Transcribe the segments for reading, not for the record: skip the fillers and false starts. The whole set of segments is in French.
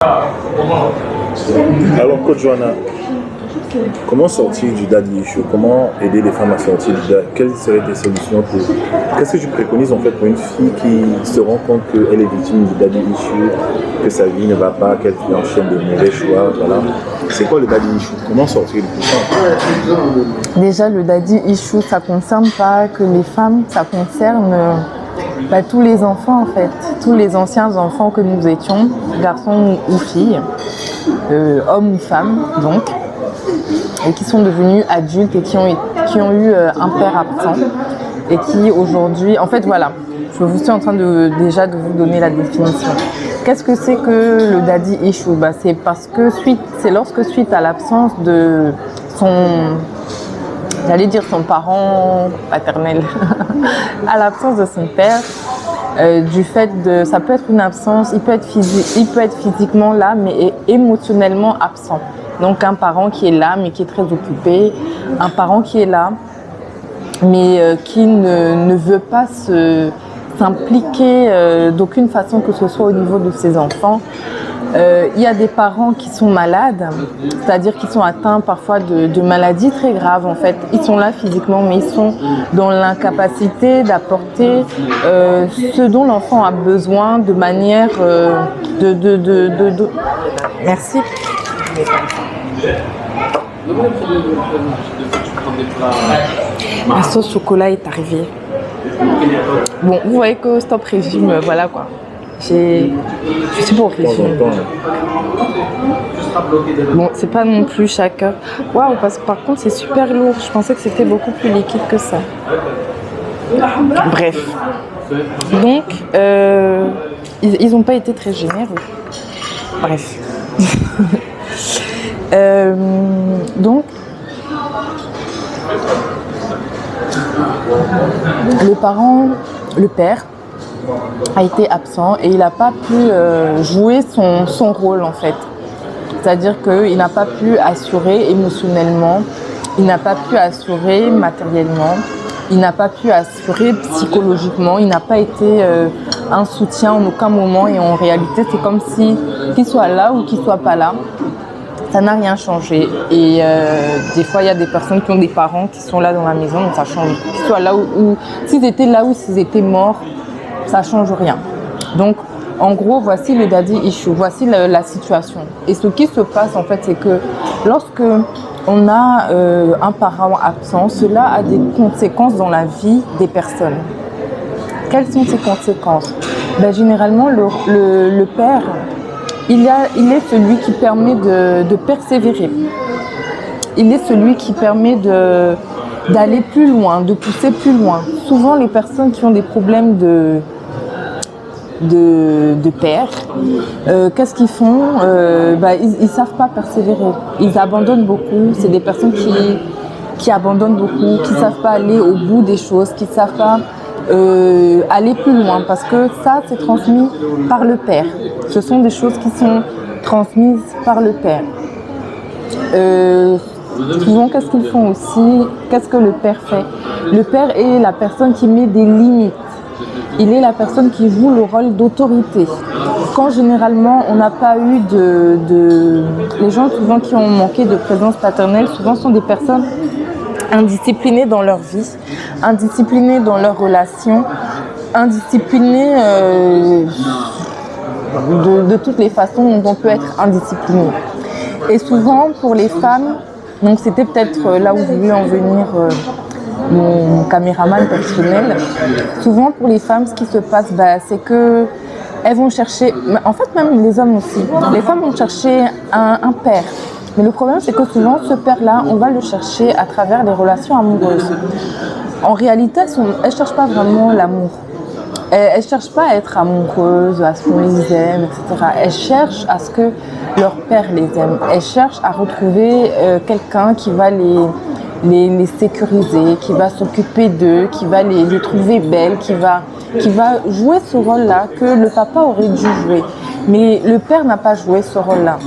Alors, Coach Joanna, comment sortir du daddy issue? Comment aider les femmes à sortir du daddy? Quelles seraient tes solutions pour... Qu'est-ce que tu préconises en fait pour une fille qui se rend compte qu'elle est victime du daddy issue, que sa vie ne va pas, qu'elle enchaîne de mauvais choix, voilà. C'est quoi le daddy issue? Comment sortir de tout ça? Déjà, le daddy issue, ça ne concerne pas que les femmes, ça concerne tous les enfants en fait, tous les anciens enfants que nous étions, garçons ou filles, hommes ou femmes donc, et qui sont devenus adultes et qui ont eu un père absent et qui aujourd'hui, en fait voilà, je suis en train de vous donner la définition. Qu'est-ce que c'est que le daddy issue? C'est parce que c'est lorsque suite à l'absence de son parent paternel, à l'absence de son père, du fait de, ça peut être une absence, il peut être physiquement là, mais émotionnellement absent. Donc un parent qui est là, mais qui est très occupé, un parent qui est là, mais qui ne veut pas s'impliquer d'aucune façon que ce soit au niveau de ses enfants. Il y a des parents qui sont malades, c'est-à-dire qui sont atteints parfois de maladies très graves en fait. Ils sont là physiquement, mais ils sont dans l'incapacité d'apporter ce dont l'enfant a besoin de manière Merci. La sauce chocolat est arrivée. Bon, vous voyez que stop régime, voilà quoi. Je suis pour régime. Bon, c'est pas non plus chaque heure. Waouh, parce que par contre c'est super lourd. Je pensais que c'était beaucoup plus liquide que ça. Bref. Donc, ils n'ont pas été très généreux. Bref. Donc, le père a été absent et il n'a pas pu jouer son rôle en fait. C'est-à-dire qu'il n'a pas pu assurer émotionnellement, il n'a pas pu assurer matériellement, il n'a pas pu assurer psychologiquement, il n'a pas été un soutien en aucun moment et en réalité c'est comme si qu'il soit là ou qu'il soit pas là, ça n'a rien changé. Et des fois il y a des personnes qui ont des parents qui sont là dans la maison, donc ça change. Qu'ils soient là ou s'ils étaient là ou s'ils étaient morts, ça change rien. Donc en gros voici le daddy issue, voici la situation. Et ce qui se passe en fait c'est que lorsque on a un parent absent, cela a des conséquences dans la vie des personnes. Quelles sont ces conséquences? Généralement, le père, il est celui qui permet de persévérer. Il est celui qui permet d'aller plus loin, de pousser plus loin. Souvent, les personnes qui ont des problèmes de père, qu'est-ce qu'ils font? Ils savent pas persévérer, ils abandonnent beaucoup. C'est des personnes qui abandonnent beaucoup, qui savent pas aller au bout des choses, qui savent pas aller plus loin, parce que ça c'est transmis par le père. Ce sont des choses qui sont transmises par le père. Souvent, qu'est-ce qu'ils font aussi? Qu'est-ce que le père fait? Le père est la personne qui met des limites. Il est la personne qui joue le rôle d'autorité. Quand généralement on n'a pas eu les gens souvent qui ont manqué de présence paternelle, souvent sont des personnes indisciplinées dans leur vie, indisciplinées dans leurs relations, indisciplinées de toutes les façons dont on peut être indiscipliné. Et souvent pour les femmes, donc c'était peut-être là où je voulais en venir mon caméraman personnel, souvent pour les femmes ce qui se passe c'est que elles vont chercher, en fait même les hommes aussi, les femmes vont chercher un père. Mais le problème c'est que souvent ce père-là, on va le chercher à travers des relations amoureuses. En réalité, elles ne cherchent pas vraiment l'amour. Elles ne cherchent pas à être amoureuses, à ce qu'on les aime, etc. Elles cherchent à ce que leur père les aime. Elles cherchent à retrouver quelqu'un qui va les sécuriser, qui va s'occuper d'eux, qui va les trouver belles, qui va jouer ce rôle-là que le papa aurait dû jouer. Mais le père n'a pas joué ce rôle-là.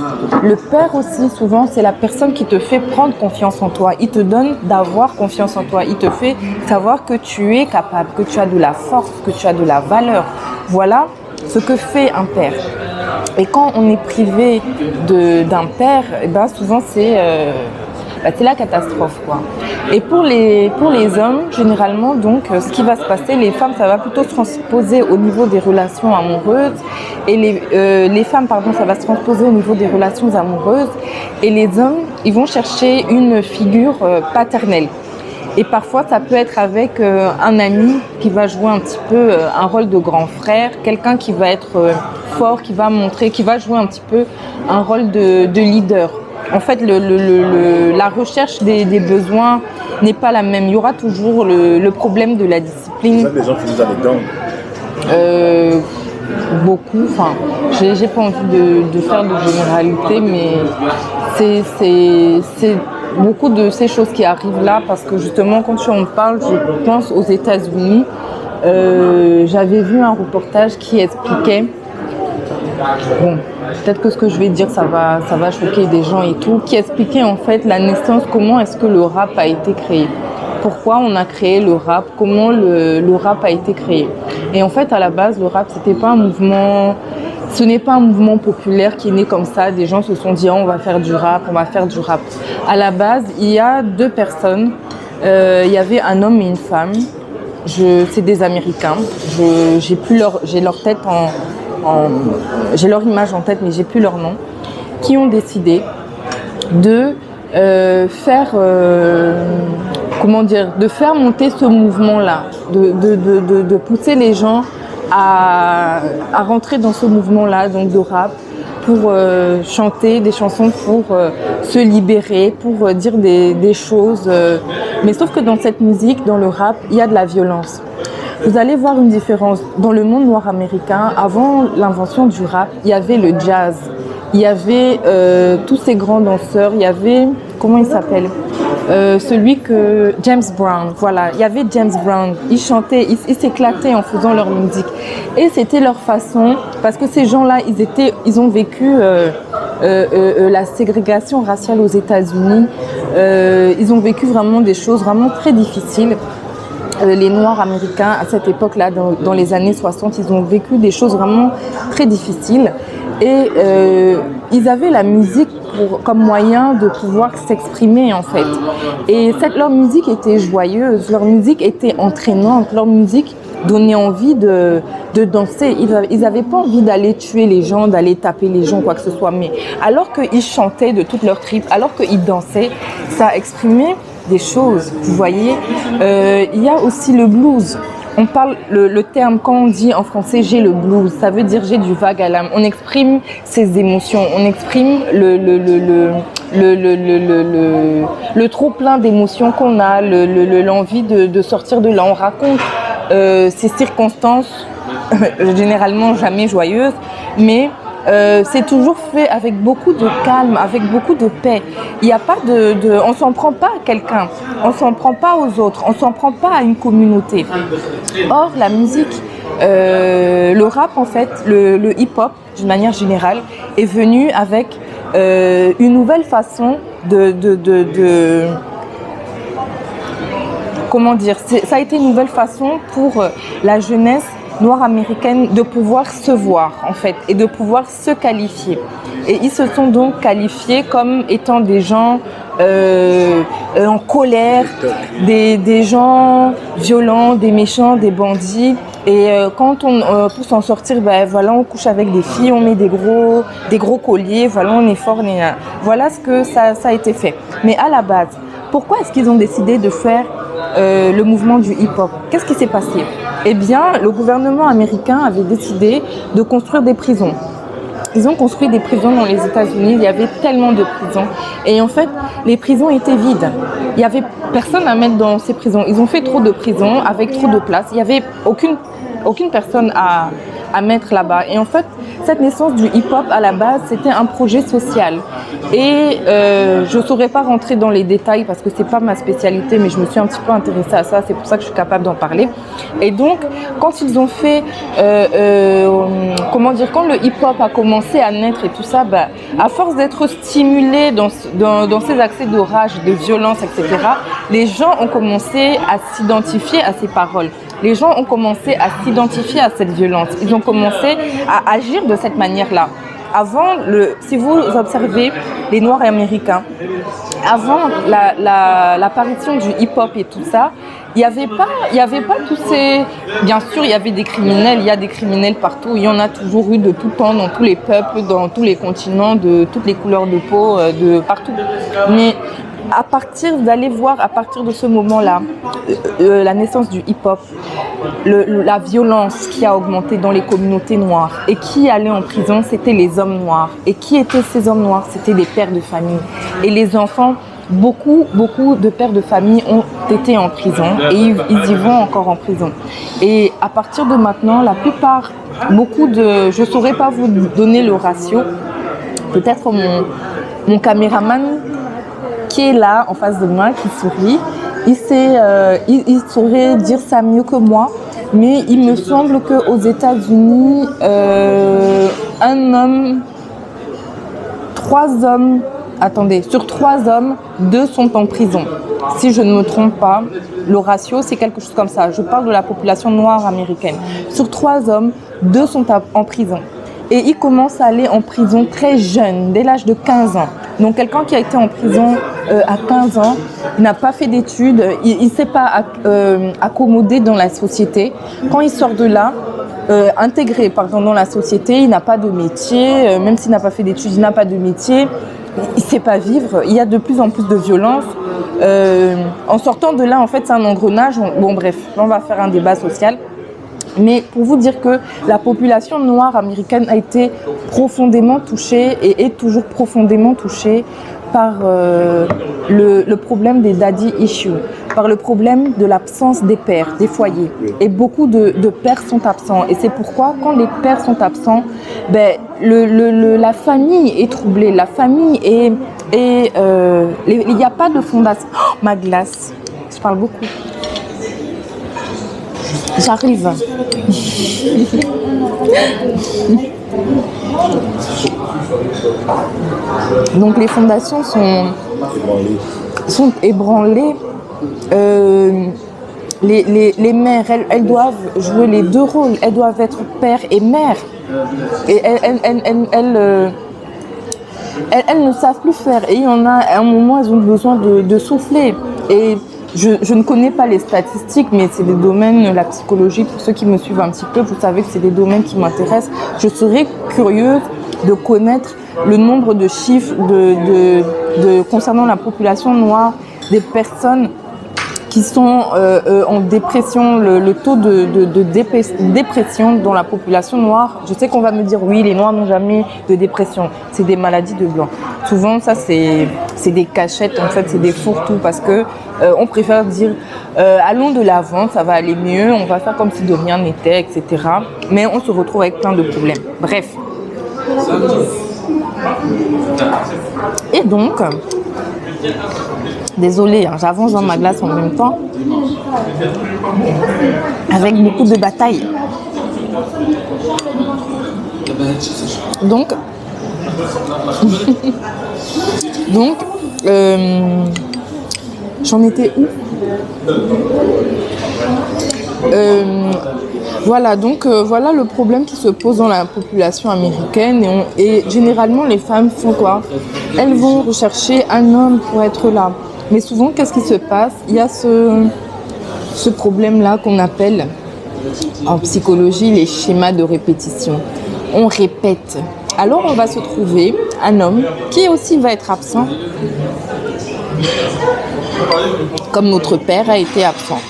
Le père aussi, souvent, c'est la personne qui te fait prendre confiance en toi. Il te donne d'avoir confiance en toi. Il te fait savoir que tu es capable, que tu as de la force, que tu as de la valeur. Voilà ce que fait un père. Et quand on est privé d'un père, eh ben souvent c'est la catastrophe, quoi. Et pour les hommes, généralement, donc, ce qui va se passer, les femmes, ça va plutôt se transposer au niveau des relations amoureuses, et les femmes, pardon, ça va se transposer au niveau des relations amoureuses, et les hommes, ils vont chercher une figure paternelle. Et parfois, ça peut être avec un ami qui va jouer un petit peu un rôle de grand frère, quelqu'un qui va être fort, qui va jouer un petit peu un rôle de leader. En fait, la recherche des besoins n'est pas la même. Il y aura toujours le problème de la discipline. C'est ça que les gens finissent dans les gangs. Beaucoup. Enfin, j'ai pas envie de faire de généralité, mais c'est beaucoup de ces choses qui arrivent là parce que justement, quand on parle, je pense aux États-Unis. J'avais vu un reportage qui expliquait. Bon, peut-être que ce que je vais dire, ça va choquer des gens et tout, qui expliquait en fait la naissance, comment est-ce que le rap a été créé. Pourquoi on a créé le rap, comment le rap a été créé. Et en fait, à la base, le rap, ce n'est pas un mouvement populaire qui est né comme ça. Des gens se sont dit, oh, on va faire du rap. À la base, il y a deux personnes. Il y avait un homme et une femme. C'est des Américains. J'ai leur tête j'ai leur image en tête, mais j'ai plus leur nom, qui ont décidé de faire monter ce mouvement-là, de pousser les gens à rentrer dans ce mouvement-là, donc de rap, pour chanter des chansons pour se libérer, pour dire des choses. Mais sauf que dans cette musique, dans le rap, il y a de la violence. Vous allez voir une différence. Dans le monde noir américain, avant l'invention du rap, il y avait le jazz. Il y avait tous ces grands danseurs. Il y avait, comment il s'appelle James Brown. Voilà, il y avait James Brown. Ils chantaient, ils s'éclataient en faisant leur musique. Et c'était leur façon, parce que ces gens-là, ils ont vécu la ségrégation raciale aux États-Unis. Ils ont vécu vraiment des choses vraiment très difficiles. Les Noirs américains, à cette époque-là, dans les années 60, ils ont vécu des choses vraiment très difficiles. Et ils avaient la musique comme moyen de pouvoir s'exprimer, en fait. Et leur musique était joyeuse, leur musique était entraînante, leur musique donnait envie de danser. Ils n'avaient pas envie d'aller tuer les gens, d'aller taper les gens, quoi que ce soit. Mais alors qu'ils chantaient de toutes leurs tripes, alors qu'ils dansaient, ça exprimait des choses, vous voyez. Il y a aussi le blues. On parle, le terme, quand on dit en français j'ai le blues, ça veut dire j'ai du vague à l'âme. On exprime ses émotions, on exprime le trop plein d'émotions qu'on a, l'envie de sortir de là. On raconte ces circonstances, généralement jamais joyeuses, mais c'est toujours fait avec beaucoup de calme, avec beaucoup de paix. Il n'y a pas on s'en prend pas à quelqu'un, on s'en prend pas aux autres, on s'en prend pas à une communauté. Or, la musique, le rap en fait, le hip-hop d'une manière générale, est venu avec une nouvelle façon comment dire, ça a été une nouvelle façon pour la jeunesse noire américaine de pouvoir se voir en fait et de pouvoir se qualifier. Et ils se sont donc qualifiés comme étant des gens en colère, des gens violents, des méchants, des bandits. Et quand pour s'en sortir, voilà, on couche avec des filles, on met des gros colliers, voilà, on est fort, voilà ce que ça a été fait. Mais à la base, pourquoi est-ce qu'ils ont décidé de faire le mouvement du hip-hop? Qu'est-ce qui s'est passé? Eh bien, le gouvernement américain avait décidé de construire des prisons. Ils ont construit des prisons dans les États-Unis, il y avait tellement de prisons. Et en fait, les prisons étaient vides. Il n'y avait personne à mettre dans ces prisons. Ils ont fait trop de prisons avec trop de place. Il n'y avait aucune personne à mettre là-bas. Et en fait, cette naissance du hip-hop, à la base, c'était un projet social. Et je ne saurais pas rentrer dans les détails parce que ce n'est pas ma spécialité, mais je me suis un petit peu intéressée à ça, c'est pour ça que je suis capable d'en parler. Et donc, quand ils ont fait, quand le hip-hop a commencé à naître et tout ça, à force d'être stimulés dans ces accès de rage, de violence, etc., les gens ont commencé à s'identifier à ces paroles. Les gens ont commencé à s'identifier à cette violence. Ils ont commencé à agir de cette manière-là. avant, si vous observez les Noirs américains, avant l'apparition du hip-hop et tout ça, il n'y avait pas tous ces... Bien sûr, il y avait des criminels, il y a des criminels partout, il y en a toujours eu de tout temps, dans tous les peuples, dans tous les continents, de toutes les couleurs de peau, de partout. Mais vous allez voir à partir de ce moment-là, la naissance du hip-hop, la violence qui a augmenté dans les communautés noires. Et qui allait en prison, c'était les hommes noirs. Et qui étaient ces hommes noirs? C'était les pères de famille. Et les enfants, beaucoup de pères de famille ont été en prison et ils y vont encore en prison. Et à partir de maintenant, la plupart, je ne saurais pas vous donner le ratio. Peut-être mon caméraman qui est là en face de moi, qui sourit, il saurait dire ça mieux que moi, mais il me semble qu'aux États-Unis, sur 3 hommes, 2 sont en prison. Si je ne me trompe pas, le ratio, c'est quelque chose comme ça. Je parle de la population noire américaine. Sur 3 hommes, 2 sont en prison. Et ils commencent à aller en prison très jeune, dès l'âge de 15 ans. Donc quelqu'un qui a été en prison à 15 ans, il n'a pas fait d'études, il ne s'est pas accommodé dans la société. Quand il sort de là, intégré dans la société, il n'a pas de métier, même s'il n'a pas fait d'études, il n'a pas de métier, il ne sait pas vivre. Il y a de plus en plus de violence. En sortant de là, en fait, c'est un engrenage. Bon bref, on va faire un débat social. Mais pour vous dire que la population noire américaine a été profondément touchée et est toujours profondément touchée par le problème des daddy issues, par le problème de l'absence des pères, des foyers. Et beaucoup de pères sont absents. Et c'est pourquoi, quand les pères sont absents, la famille est troublée. La famille il n'y a pas de fondation. Oh, ma glace, je parle beaucoup. J'arrive. Donc les fondations sont ébranlées. Les mères, elles doivent jouer les 2 rôles. Elles doivent être père et mère. Et elles ne savent plus faire. Et il y en a, à un moment, elles ont besoin de souffler. Et je ne connais pas les statistiques, mais c'est des domaines, la psychologie, pour ceux qui me suivent un petit peu, vous savez que c'est des domaines qui m'intéressent. Je serais curieuse de connaître le nombre de chiffres concernant la population noire, des personnes qui sont en dépression, le taux de dépression dans la population noire. Je sais qu'on va me dire oui, les noirs n'ont jamais de dépression, c'est des maladies de blanc. Souvent ça c'est des cachettes, en fait c'est des fourre-tout, parce que on préfère dire allons de l'avant, ça va aller mieux, on va faire comme si de rien n'était, etc. Mais on se retrouve avec plein de problèmes. Bref. Et donc, désolée, hein, j'avance dans ma glace en même temps, avec beaucoup de batailles. Donc, j'en étais où? Voilà, donc voilà le problème qui se pose dans la population américaine. Et généralement, les femmes font quoi? Elles vont rechercher un homme pour être là. Mais souvent, qu'est-ce qui se passe? Il y a ce problème-là qu'on appelle en psychologie les schémas de répétition. On répète. Alors, on va se trouver un homme qui aussi va être absent, comme notre père a été absent.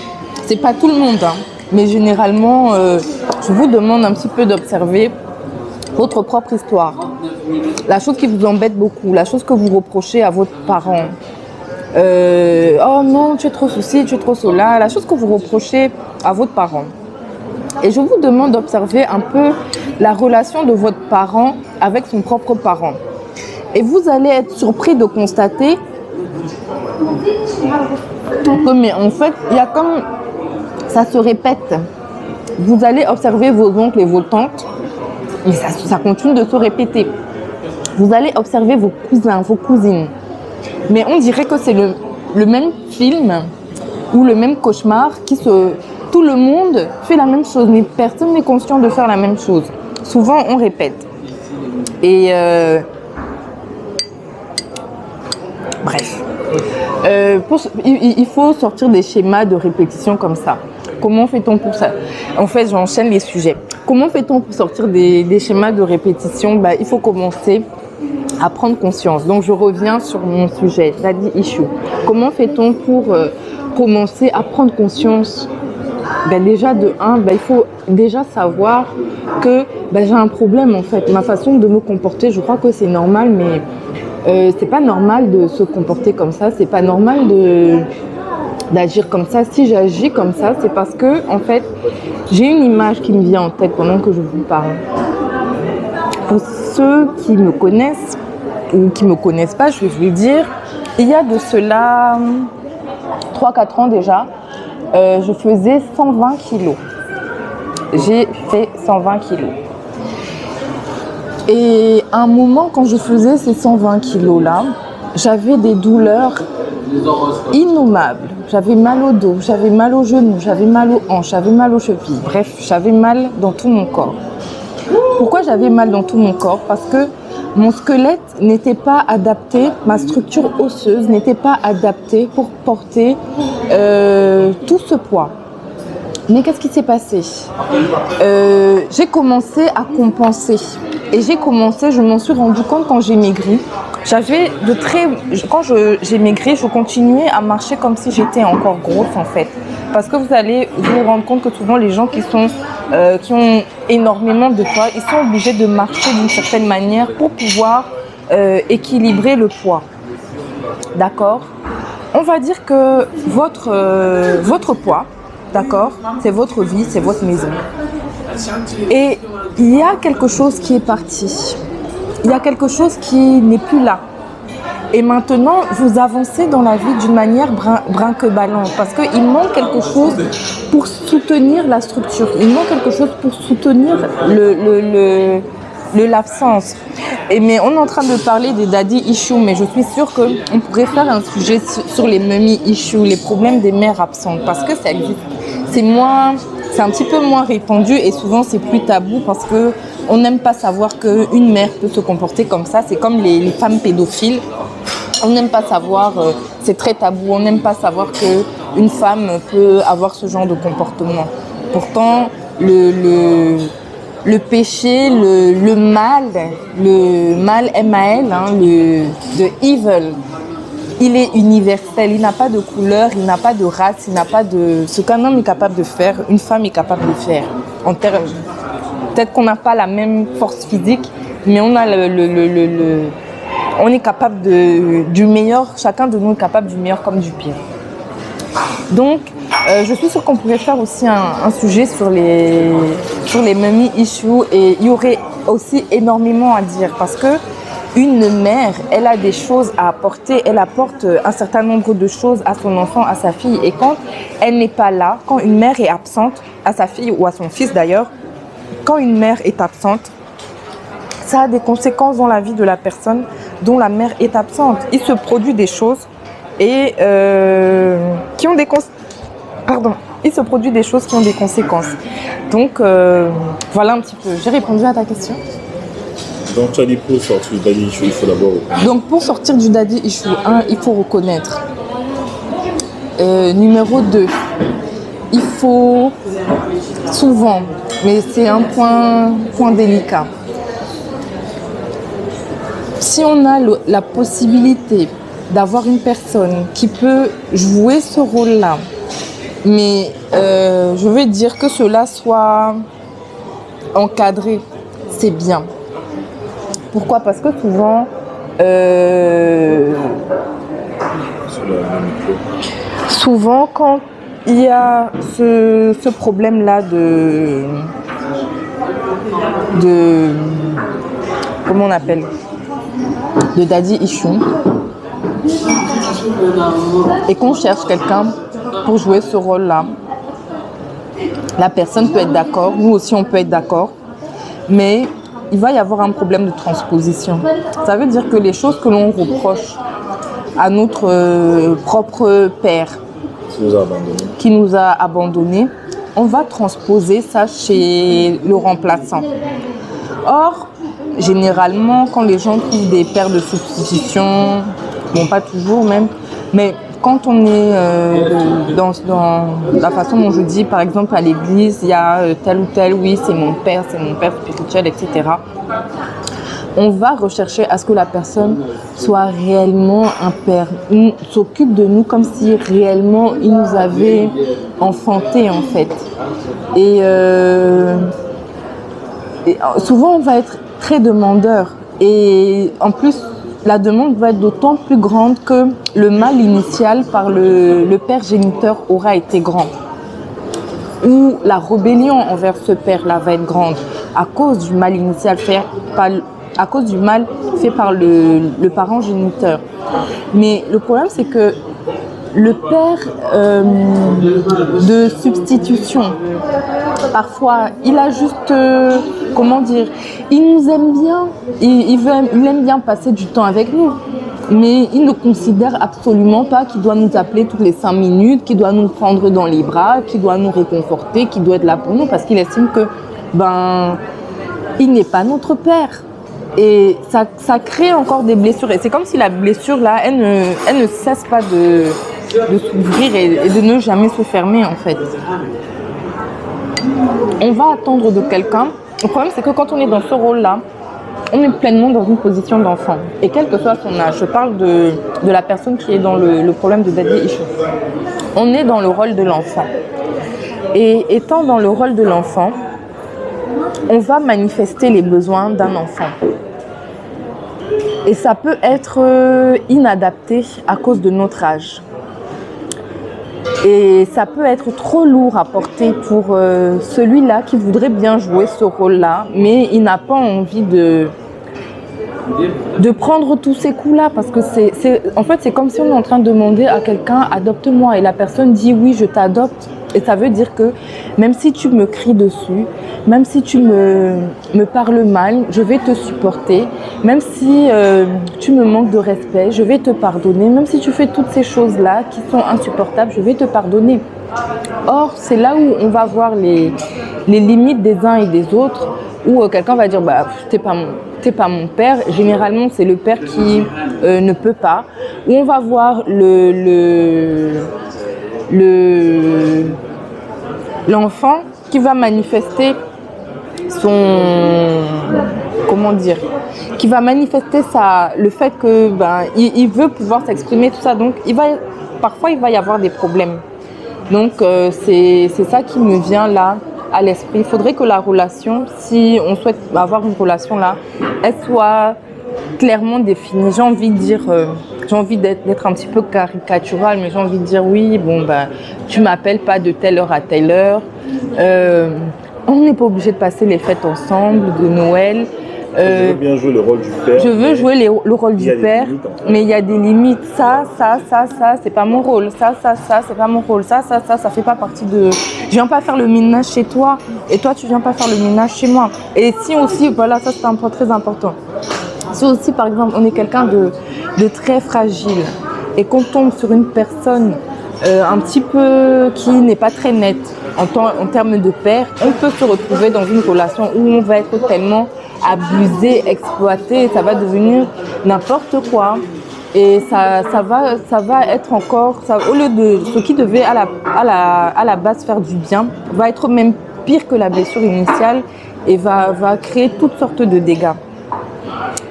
C'est pas tout le monde, hein. Mais généralement, je vous demande un petit peu d'observer votre propre histoire. La chose qui vous embête beaucoup, la chose que vous reprochez à votre parent. Oh non, tu es trop ceci, tu es trop cela. La chose que vous reprochez à votre parent. Et je vous demande d'observer un peu la relation de votre parent avec son propre parent. Et vous allez être surpris de constater que, mais en fait, il y a comme... ça se répète. Vous allez observer vos oncles et vos tantes, mais ça continue de se répéter. Vous allez observer vos cousins, vos cousines. Mais on dirait que c'est le même film ou le même cauchemar tout le monde fait la même chose, mais personne n'est conscient de faire la même chose. Souvent, on répète. Et bref, il faut sortir des schémas de répétition comme ça. Comment fait-on pour ça? En fait, j'enchaîne les sujets. Comment fait-on pour sortir des schémas de répétition? Il faut commencer à prendre conscience. Donc, je reviens sur mon sujet, daddy issue. Comment fait-on pour commencer à prendre conscience? Déjà, il faut déjà savoir que j'ai un problème en fait. Ma façon de me comporter, je crois que c'est normal, mais c'est pas normal de se comporter comme ça. C'est pas normal d'agir comme ça. Si j'agis comme ça, c'est parce que en fait, j'ai une image qui me vient en tête pendant que je vous parle. Pour ceux qui me connaissent ou qui me connaissent pas, je vais vous le dire, il y a de cela 3-4 ans déjà, je faisais 120 kilos. J'ai fait 120 kilos. Et à un moment, quand je faisais ces 120 kilos-là, j'avais des douleurs innommables. J'avais mal au dos, j'avais mal aux genoux, j'avais mal aux hanches, j'avais mal aux chevilles. Bref, j'avais mal dans tout mon corps. Pourquoi j'avais mal dans tout mon corps? Parce que mon squelette n'était pas adapté, ma structure osseuse n'était pas adaptée pour porter tout ce poids. Mais qu'est-ce qui s'est passé? J'ai commencé à compenser. Et je m'en suis rendu compte quand j'ai maigri. Quand j'ai maigri, je continuais à marcher comme si j'étais encore grosse en fait. Parce que vous allez vous rendre compte que souvent les gens qui ont énormément de poids, ils sont obligés de marcher d'une certaine manière pour pouvoir équilibrer le poids. D'accord? On va dire que votre poids, d'accord, c'est votre vie, c'est votre maison. Et il y a quelque chose qui est parti. Il y a quelque chose qui n'est plus là. Et maintenant, vous avancez dans la vie d'une manière brinque-ballon parce qu'il manque quelque chose pour soutenir la structure. Il manque quelque chose pour soutenir l'absence. Mais on est en train de parler des daddy issues, mais je suis sûre qu'on pourrait faire un sujet sur les mummy issues, les problèmes des mères absentes, parce que ça existe. C'est un petit peu moins répandu et souvent c'est plus tabou parce qu'on n'aime pas savoir qu'une mère peut se comporter comme ça. C'est comme les femmes pédophiles. On n'aime pas savoir, c'est très tabou, on n'aime pas savoir qu'une femme peut avoir ce genre de comportement. Pourtant, le péché, le mal M-A-L, the evil, il est universel, il n'a pas de couleur, il n'a pas de race, il n'a pas de... Ce qu'un homme est capable de faire, une femme est capable de faire. Peut-être qu'on n'a pas la même force physique, mais on a on est capable du meilleur, chacun de nous est capable du meilleur comme du pire. Donc, je suis sûre qu'on pourrait faire aussi un sujet sur les mummy issues et il y aurait aussi énormément à dire parce que une mère, elle a des choses à apporter, elle apporte un certain nombre de choses à son enfant, à sa fille. Et quand elle n'est pas là, quand une mère est absente, à sa fille ou à son fils d'ailleurs, quand une mère est absente, ça a des conséquences dans la vie de la personne dont la mère est absente. Il se produit des choses et qui ont des il se produit des choses qui ont des conséquences. Donc voilà un petit peu. J'ai répondu à ta question. Donc tu as dit pour sortir du daddy issue, il faut d'abord reconnaître. Donc pour sortir du daddy issue, il faut reconnaître. Numéro 2, il faut souvent, mais c'est un point délicat. Si on a la possibilité d'avoir une personne qui peut jouer ce rôle-là, mais je veux dire que cela soit encadré, c'est bien. Pourquoi? Parce que souvent quand il y a ce problème-là de comment on appelle, de daddy issue, et qu'on cherche quelqu'un pour jouer ce rôle-là, la personne peut être d'accord, nous aussi on peut être d'accord, mais il va y avoir un problème de transposition. Ça veut dire que les choses que l'on reproche à notre propre père qui nous a abandonnés, on va transposer ça chez le remplaçant. Or, généralement, quand les gens trouvent des pères de substitution, bon, pas toujours même, mais quand on est dans la façon dont je dis, par exemple, à l'église, il y a tel ou tel, oui, c'est mon père spirituel, etc. On va rechercher à ce que la personne soit réellement un père, s'occupe de nous comme si réellement il nous avait enfantés, en fait. Et souvent, on va être très demandeur. Et en plus, la demande va être d'autant plus grande que le mal initial par le père géniteur aura été grand. Ou la rébellion envers ce père-là va être grande à cause du mal initial fait par le parent géniteur. Mais le problème, c'est que le père de substitution, parfois, il a juste, il nous aime bien, il aime bien passer du temps avec nous, mais il ne considère absolument pas qu'il doit nous appeler toutes les 5 minutes, qu'il doit nous prendre dans les bras, qu'il doit nous réconforter, qu'il doit être là pour nous, parce qu'il estime que, il n'est pas notre père. Et ça crée encore des blessures. Et c'est comme si la blessure, là, elle ne cesse pas de s'ouvrir et de ne jamais se fermer, en fait. On va attendre de quelqu'un. Le problème, c'est que quand on est dans ce rôle-là, on est pleinement dans une position d'enfant. Et quel que soit son âge, je parle de la personne qui est dans le problème de daddy issue. On est dans le rôle de l'enfant. Et étant dans le rôle de l'enfant, on va manifester les besoins d'un enfant. Et ça peut être inadapté à cause de notre âge. Et ça peut être trop lourd à porter pour celui-là qui voudrait bien jouer ce rôle-là, mais il n'a pas envie de prendre tous ces coups-là, parce que en fait, c'est comme si on est en train de demander à quelqu'un « adopte-moi » et la personne dit « oui, je t'adopte ». Et ça veut dire que même si tu me cries dessus, même si tu me parles mal, je vais te supporter. Même si tu me manques de respect, je vais te pardonner. Même si tu fais toutes ces choses-là qui sont insupportables, je vais te pardonner. Or, c'est là où on va voir les limites des uns et des autres, où quelqu'un va dire t'es pas mon père. Généralement, c'est le père qui ne peut pas. Où on va voir l'enfant qui va manifester le fait que il veut pouvoir s'exprimer, tout ça. Donc parfois il va y avoir des problèmes. Donc c'est ça qui me vient là à l'esprit. Il faudrait que la relation, si on souhaite avoir une relation là, elle soit clairement définie. J'ai envie d'être un petit peu caricaturale, mais j'ai envie de dire oui, tu m'appelles pas de telle heure à telle heure. On n'est pas obligé de passer les fêtes ensemble, de Noël. Je veux bien jouer le rôle du père. Je veux jouer le rôle du père, mais il y a des limites. Ça, c'est pas mon rôle. Ça, c'est pas mon rôle. Ça fait pas partie de... Je viens pas faire le ménage chez toi, et toi, tu viens pas faire le ménage chez moi. Et si aussi, voilà, ça c'est un point très important. Si aussi, par exemple, on est quelqu'un de très fragile et qu'on tombe sur une personne un petit peu qui n'est pas très nette en termes de père, on peut se retrouver dans une relation où on va être tellement abusé, exploité, et ça va devenir n'importe quoi. Et ça va être encore, au lieu de ce qui devait à la base faire du bien, va être même pire que la blessure initiale et va créer toutes sortes de dégâts.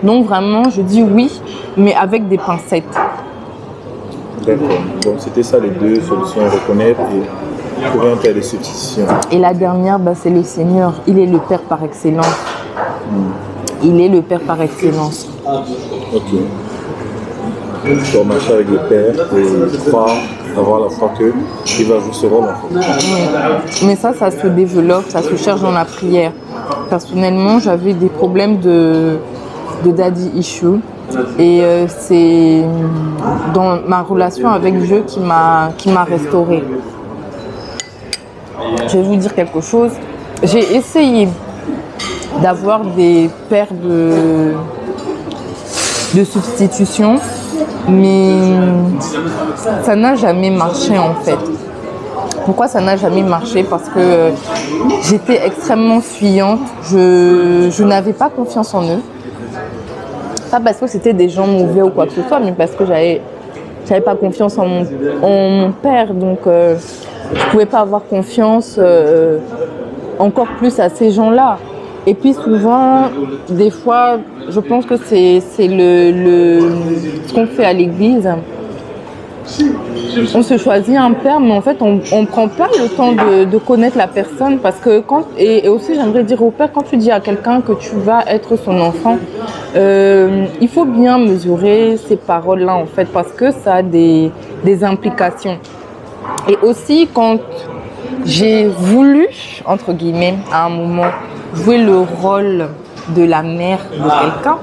Donc vraiment, je dis oui, mais avec des pincettes. D'accord. Donc c'était ça les deux solutions, reconnaître et trouver un père de substitution. Et la dernière, c'est le Seigneur. Il est le Père par excellence. Il est le Père par excellence. Ok. Tu dois marcher avec le Père et croire, avoir la foi qu'il va jouer ce rôle en fait. Oui. Mais ça se développe, ça se cherche dans la prière. Personnellement, j'avais des problèmes de daddy issue. Et c'est dans ma relation avec Dieu qui m'a restaurée. Je vais vous dire quelque chose. J'ai essayé d'avoir des pères de substitution, mais ça n'a jamais marché en fait. Pourquoi ça n'a jamais marché? Parce que j'étais extrêmement fuyante, je n'avais pas confiance en eux. Pas parce que c'était des gens mauvais ou quoi que ce soit, mais parce que j'avais pas confiance en mon père, donc je pouvais pas avoir confiance encore plus à ces gens-là. Et puis souvent, des fois, je pense que c'est ce qu'on fait à l'église. On se choisit un père, mais en fait, on ne prend pas le temps de connaître la personne. Parce que et aussi, j'aimerais dire au père, quand tu dis à quelqu'un que tu vas être son enfant, il faut bien mesurer ces paroles-là, en fait, parce que ça a des implications. Et aussi, quand j'ai voulu, entre guillemets, à un moment, jouer le rôle de la mère de quelqu'un,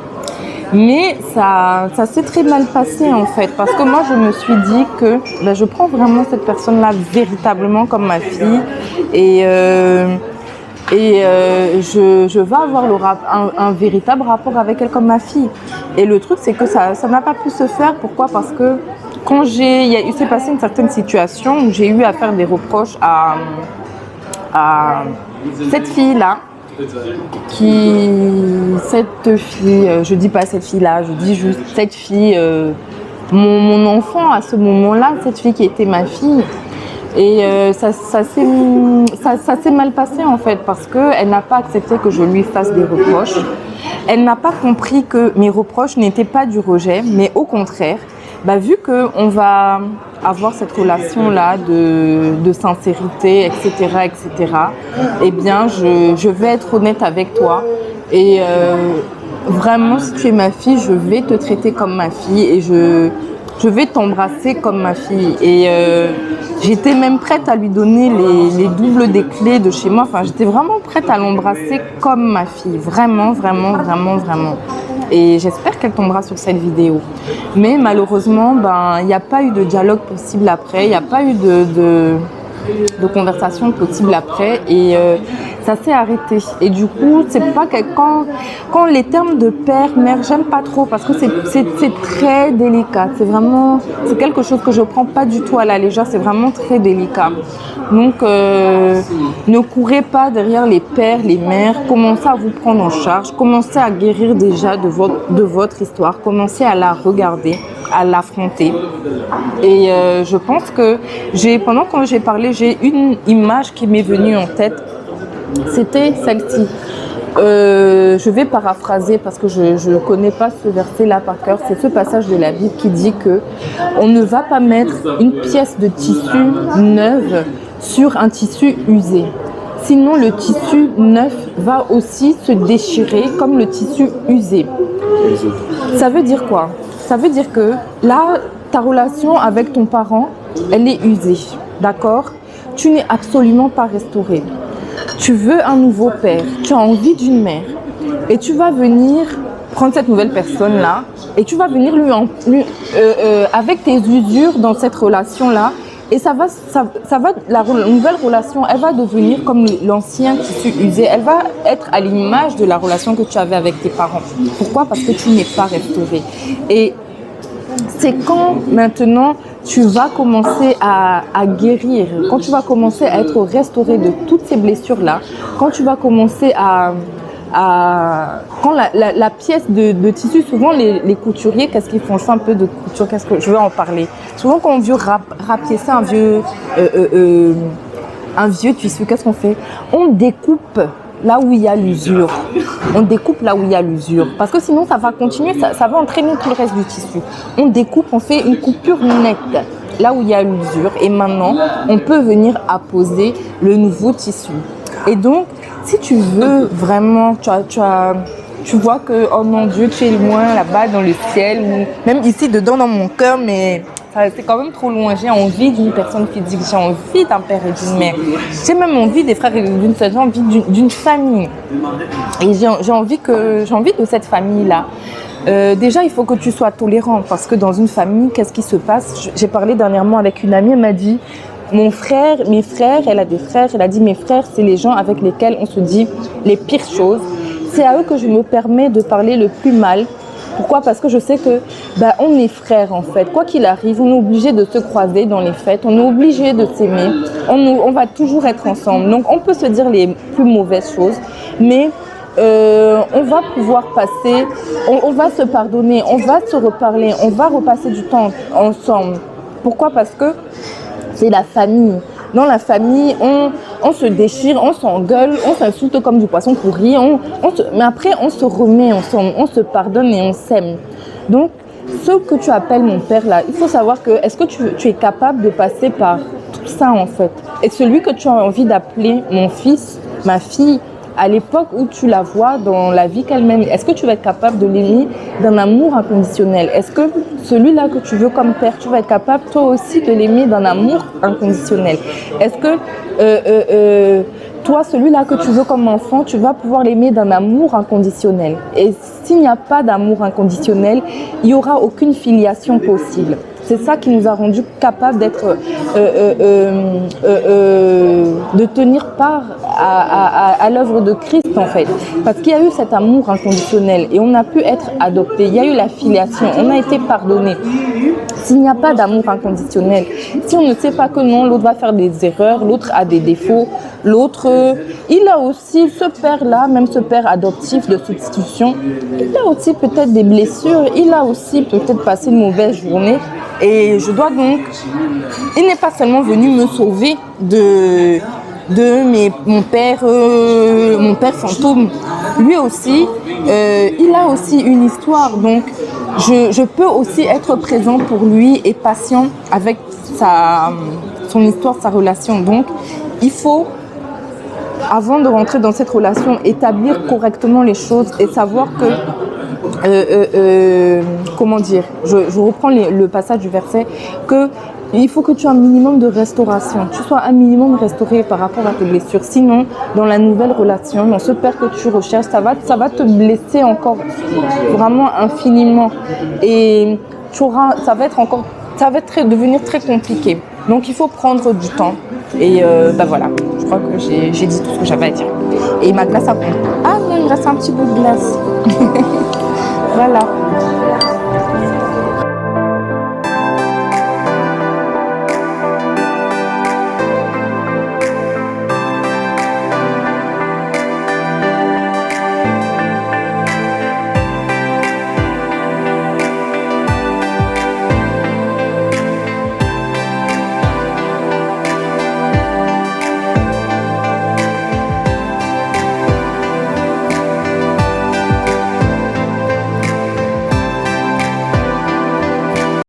mais ça s'est très mal passé en fait, parce que moi je me suis dit que je prends vraiment cette personne-là véritablement comme ma fille et je vais avoir un véritable rapport avec elle comme ma fille. Et le truc c'est que ça n'a pas pu se faire. Pourquoi? Parce que quand il s'est passé une certaine situation où j'ai eu à faire des reproches à cette fille-là, je dis pas cette fille-là, je dis juste cette fille, mon enfant à ce moment-là, cette fille qui était ma fille. Et ça s'est mal passé en fait, parce qu'elle n'a pas accepté que je lui fasse des reproches. Elle n'a pas compris que mes reproches n'étaient pas du rejet, mais au contraire, vu qu'on va avoir cette relation-là de sincérité, etc., eh bien, je vais être honnête avec toi. Et vraiment, si tu es ma fille, je vais te traiter comme ma fille et je vais t'embrasser comme ma fille. Et j'étais même prête à lui donner les doubles des clés de chez moi. Enfin, j'étais vraiment prête à l'embrasser comme ma fille. Vraiment, vraiment, vraiment, vraiment. Et j'espère qu'elle tombera sur cette vidéo. Mais malheureusement, il n'y a pas eu de dialogue possible après. Il n'y a pas eu de conversation possible après. Et ça s'est arrêté. Et du coup, c'est pas que quand les termes de père, mère, j'aime pas trop parce que c'est très délicat. C'est quelque chose que je prends pas du tout à la légère. C'est vraiment très délicat. Donc, ne courez pas derrière les pères, les mères. Commencez à vous prendre en charge. Commencez à guérir déjà de votre histoire. Commencez à la regarder, à l'affronter. Et je pense que pendant que j'ai parlé, j'ai une image qui m'est venue en tête. C'était celle-ci. Je vais paraphraser parce que je ne connais pas ce verset-là par cœur. C'est ce passage de la Bible qui dit que on ne va pas mettre une pièce de tissu neuve sur un tissu usé. Sinon, le tissu neuf va aussi se déchirer comme le tissu usé. Ça veut dire quoi? Ça veut dire que là, ta relation avec ton parent, elle est usée. D'accord? Tu n'es absolument pas restauré. Tu veux un nouveau père, tu as envie d'une mère et tu vas venir prendre cette nouvelle personne-là et tu vas venir avec tes usures dans cette relation-là et la nouvelle relation, elle va devenir comme l'ancien tissu usé, elle va être à l'image de la relation que tu avais avec tes parents. Pourquoi? Parce que tu n'es pas restauré. Et c'est quand maintenant tu vas commencer à guérir, quand tu vas commencer à être restauré de toutes ces blessures-là, quand tu vas commencer quand la pièce de tissu, souvent les couturiers, qu'est-ce qu'ils font? Je fais un peu de couture, je vais en parler. Souvent quand on veut rapiécer un vieux tissu, qu'est-ce qu'on fait? On découpe là où il y a l'usure. On découpe là où il y a l'usure. Parce que sinon, ça va continuer, ça va entraîner tout le reste du tissu. On découpe, on fait une coupure nette là où il y a l'usure. Et maintenant, on peut venir apposer le nouveau tissu. Et donc, si tu veux vraiment, tu vois que, oh mon Dieu, tu es loin là-bas dans le ciel, ou même ici dedans dans mon cœur, mais c'est quand même trop loin. J'ai envie d'une personne physique, j'ai envie d'un père et d'une mère. J'ai même envie des frères et d'une sœur, j'ai envie d'une famille. Et j'ai envie de cette famille-là. Déjà, il faut que tu sois tolérant parce que dans une famille, qu'est-ce qui se passe? J'ai parlé dernièrement avec une amie, elle m'a dit mes frères, elle a des frères, elle a dit mes frères, c'est les gens avec lesquels on se dit les pires choses. C'est à eux que je me permets de parler le plus mal Pourquoi? Parce que je sais que on est frères en fait. Quoi qu'il arrive, on est obligé de se croiser dans les fêtes, on est obligé de s'aimer, on va toujours être ensemble. Donc on peut se dire les plus mauvaises choses, mais on va pouvoir passer, on va se pardonner, on va se reparler, on va repasser du temps ensemble. Pourquoi? Parce que c'est la famille. Dans la famille, on se déchire, on s'engueule, on s'insulte comme du poisson pourri, mais après on se remet ensemble, on se pardonne et on s'aime. Donc, ce que tu appelles mon père là, il faut savoir que est-ce que tu es capable de passer par tout ça en fait? Et celui que tu as envie d'appeler mon fils, ma fille, à l'époque où tu la vois dans la vie qu'elle mène, est-ce que tu vas être capable de l'aimer d'un amour inconditionnel? Est-ce que celui-là que tu veux comme père, tu vas être capable toi aussi de l'aimer d'un amour inconditionnel? Est-ce que toi, celui-là que tu veux comme enfant, tu vas pouvoir l'aimer d'un amour inconditionnel? Et s'il n'y a pas d'amour inconditionnel, il n'y aura aucune filiation possible. C'est ça qui nous a rendus capables d'être, de tenir part à l'œuvre de Christ en fait. Parce qu'il y a eu cet amour inconditionnel et on a pu être adopté. Il y a eu la filiation, on a été pardonné. S'il n'y a pas d'amour inconditionnel, si on ne sait pas que non, l'autre va faire des erreurs, l'autre a des défauts, l'autre, il a aussi ce père-là, même ce père adoptif de substitution, il a aussi peut-être des blessures, il a aussi peut-être passé une mauvaise journée. Et je dois donc, il n'est pas seulement venu me sauver mon père fantôme. Lui aussi, il a aussi une histoire. Donc, je peux aussi être présent pour lui et patient avec son histoire, sa relation. Donc, il faut, avant de rentrer dans cette relation, établir correctement les choses et savoir que comment dire, je reprends le passage du verset, que il faut que tu aies un minimum de restauration, tu sois un minimum restauré par rapport à tes blessures. Sinon, dans la nouvelle relation, dans ce père que tu recherches, ça va te blesser encore vraiment infiniment. Et ça va devenir très compliqué. Donc il faut prendre du temps. Et voilà, je crois que j'ai dit tout ce que j'avais à dire. Et ma glace a pris. Ah non, il me reste un petit bout de glace. Voilà.